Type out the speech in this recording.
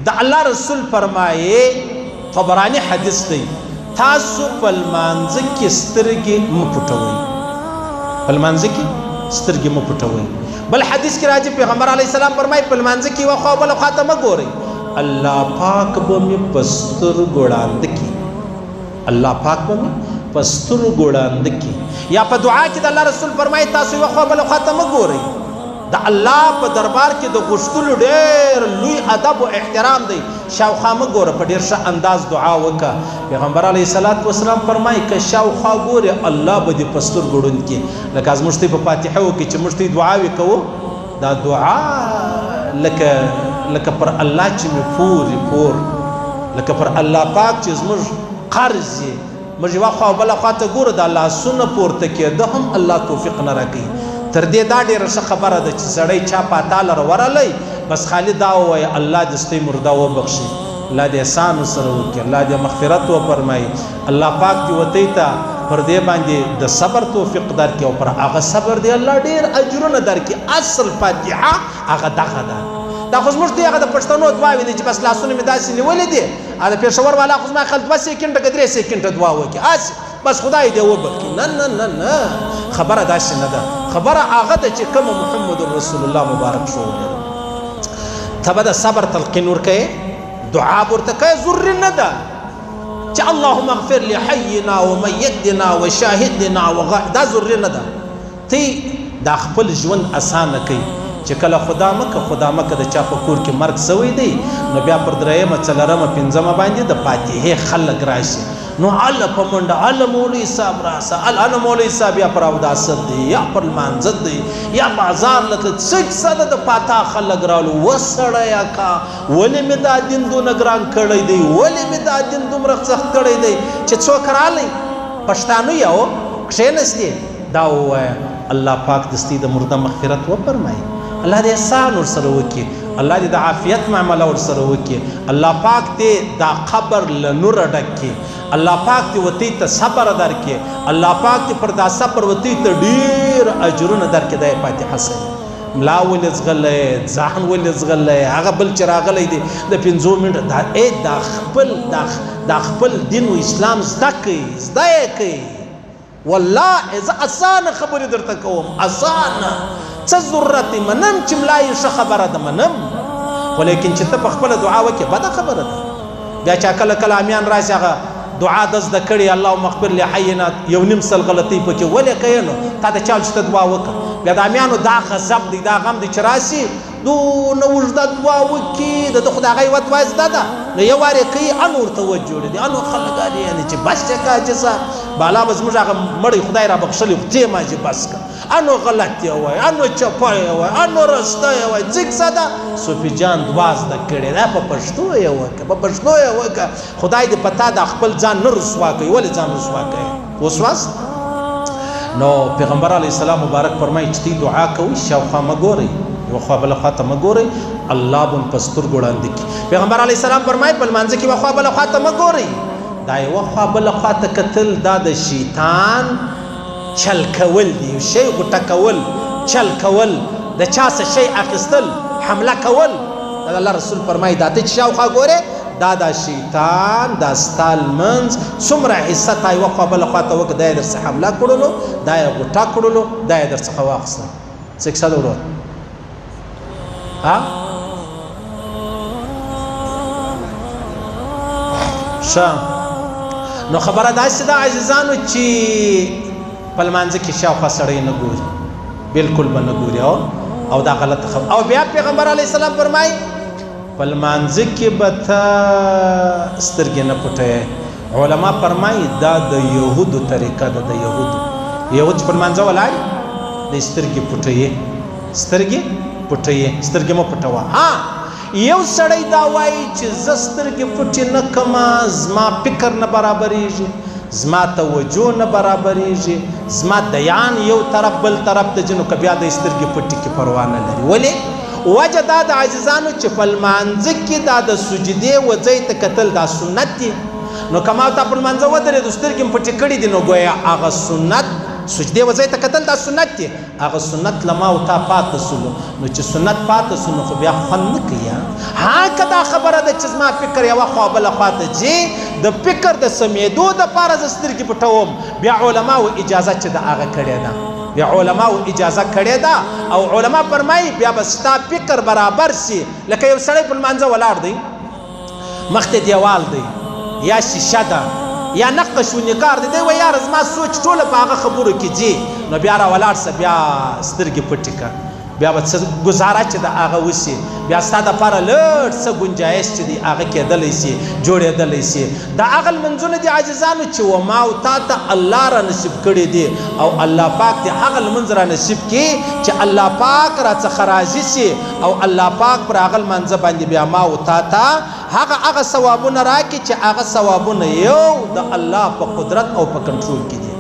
د الله رسول فرمایي طبراني حدیث دی تاسو په لمانځه کې سترګې مه پټوئ په لمانځه کې سترګې مه پټوئ بل حدیث کې راځي پیغمبر علیه السلام فرمایي په لمانځه کې یوه خوا بله خوا ته مه ګورئ الله پاک به مې په سترګو ړانده کړي الله پاک به مې په سترګو ړانده کړي یا په دعا کې د الله رسول فرمایي تاسو یوه خوا بله خوا ته مه ګورئ د الله په دربار کې د غوښتلو ډېر لوی ادب او احترام دی شاوخوا مه ګوره په ډېر ښه انداز دعا وکړه پیغمبر علیه الصلاة والسلام فرمایي که شاوخوا ګورې الله به دې په سترګو ړوند کړي لکه زموږ ته په فاتحه وکړي چې موږ ته دعاوې کوو دا دعا لکه پر الله چې مې پور لکه پر الله پاک چې زموږ قرض یې موږ یوه خوا او بله خوا ته ګوره د لاسونه پورته کېده هم الله توفیق نه راکوي تر دې دا ډېره ښه خبره ده چې سړی چا پاتاله راورلی بس خالي دا ووایي الله دې ستۍ مرده وبخښي الله دې احسان ورسره وکړي الله دې مغفرت وفرمایي الله پاک دې وتۍ ته پر دې باندې د صبر توفیق درکړي او پر هغه صبر دې الله ډېر اجرونه درکړي اصل فاتحه هغه دغه ده دا خو زموږ دی هغه د پښتنو دعاوې دي چې بس لاسونه مې داسې نیولې دي د پېښور والا خو زما خیال 2 سیکنډه که 3 سیکنډه دعا وکړي هسې بس خدای دې وبخښي نه نه نه نه خبره داسې نه ده خبره هغه ده چې کومه محمد رسول الله مبارک ښوولې ته به د صبر تلقین ورکوې دعا به ورته کوې ضروري نه ده چې اللهم اغفر لحینا ومیتنا وشاهدنا دا ضروري نه ده ته دا خپل ژوند اسانه کوي چې کله خدا مکه د چا په کور کې مرګ سوی دی نو بیا پر 3مه 4مه 5مه باندې د فاتحې خلک راشي نو الله په منډه الله مولوي صاحب راسه الله مولوي صاحب یا پر اوداسه دی یا پر لمانځه دی یا بازار لته څه سره د پاتا خلک رالو وسړیا کا ولې مې دا دین دونه ګران کړی دی ولې مې دا دین دومره سخت کړی دی چې څوک رالی پښتانه یو کښېنستې دا ووایه الله پاک دستي د مرده مغفرت وفرمایي الله دې احسان ورسره وکړي الله دې د عافیت معامله ورسره وکړي الله پاک دې دا قبر له نوره ډک کړي الله پاک دې وتۍ ته صبر درکړي الله پاک دې پر دا صبر وتۍ ته ډېر اجرونه درکړي دا یې فاتحه صحیح ملا ولې ځغلی ځان ولې ځغلی هغه بل چې راغلی دی د 5 منټه دا خپل دین و اسلام زده کوي زده یې کوي والله زه اسانه خبرې درته کوم اسانه څه ضرورت منم چې ملا یې ښه خبره ده منم خو لیکن چې ته په خپله دعا وکړې بده خبره ده بیا چا کله کله امیان راشي هغه دعا د زده کړې اللهم اغفر لحینا یو نیم سل غلطۍ پکې ولې کوې نو تا د چا چې ته دعا وکړه بیا د امیانو دا غضب دی دا غم دی چې راشي دونه اوږده دعا وکړي د ده خو د هغه یوه دعا زده ده نو یو وار یې کوي ان ورته وجوړې دي انو خلک یعنې چې بس چې کاجسه بالا به زموږ هغه مړی خدای را بخښلی خو دې ما چې بس که انو غلط یې وایي انو چپه یې وایي انو رسته یې وایي ځکه څه ده صوفي جان دعا زده کړې ده په پښتو یې وکړه په پښتو یې وکړه خدای دې په تا د خپل ځان نه رسوا کوي ولې ځان رسوا کوي وسواس نو پیغمبر علیه السلام مبارک فرمایي چې تی دعا کوئ شاوخوا مه ګورئ یوه خوا بله خوا ته مه ګورئ الله به په سترګو وړاندې کړي پیغمبر علیه السلام فرمایي په لمانځه کې یوه خوا بله خوا ته مه ګورئ دا یوه خوا بله خوا ته کتل دا د شیطان چل کول دی یو شی غوټه کول چل کول د چا څه شی اخیستل حمله کول دا الله رسول فرمایي دا ته چې شاوخوا ګورې دا د شیطان دا ستا لمنځ څومره حصه تا یوه خوا بله خوا ته وکړه دا یې درڅخه حمله کړلو دا یې غوټه کړلو دا یې درڅخه واخیسته څه کیسه ده ورور ښه نو خبره داسې ده عزیزانو چې په لمانځه کې شاوخوا سړی نه ګوري بلکل به نه ګوري او دا غلطه خبره او بیا پیغمبر علیه السلام فرمایي په لمانځه کې به ته سترګې نه پټوې علما فرمایي دا د یهودو طریقه ده د یهود چې په لمانځه ولاړ د سترګې پټوي سترګې مه پټوه یو سړی دا وایي چې زه سترګې پټې نه کمه زما فکر نه برابریږي زما توجه نه برابریږي زما دیان یو طرف بل طرف ته ځي نو که بیا د سترګې پټې کې پروا نه لري ولې وجه دا د عزیزانو چې په لمانځه کې دا د سجدې وځای ته کتل دا سنت دی نو که ما تا په لمانځه ودرېدو سترګې مې پټې کړي دي نو ګویا هغه سنت سجدې وځای ته کتل دا سنت دی هغه سنت له ما او تا پاتې سولو نو چې سنت پاتې سو نو خو بیا خوند نه کوي ها که دا خبره ده چې زما فکر یوه خوا بله خوا ته ځي د فکر د سمېدو دپاره زه سترګې پټوم بیا علماو اجازه چې د هغه کړې ده بیا علماو اجازه کړې ده او علما فرمایي بیا به ستا فکر برابر سي لکه یو سړی په لمانځه ولاړ دی مخ ته دیوال دی یا شیشه ده یا نقش و نگار دی وایي یاره زما سوچ ټوله په هغه خبرو کې ځي نو بیا راولاړ سه بیا سترګې پټې کړه بیا به څه ګزاره چې د هغه وشي بیا ستا دپاره لږ څه ګنجایش چې دی هغه کېدلی سي جوړېدلی سي د هغه لمنځونه دي عاجزانو چې وما او تا ته الله را نصیب کړي دي او الله پاک دې هغه لمنځ را نصیب کړي چې الله پاک راڅخه راضي سي او الله پاک پر هغه لمانځه باندې بیا ما او تا ته هغه ثوابونه راکړي چې هغه ثوابونه یو د الله په قدرت او په کنټرول کې دي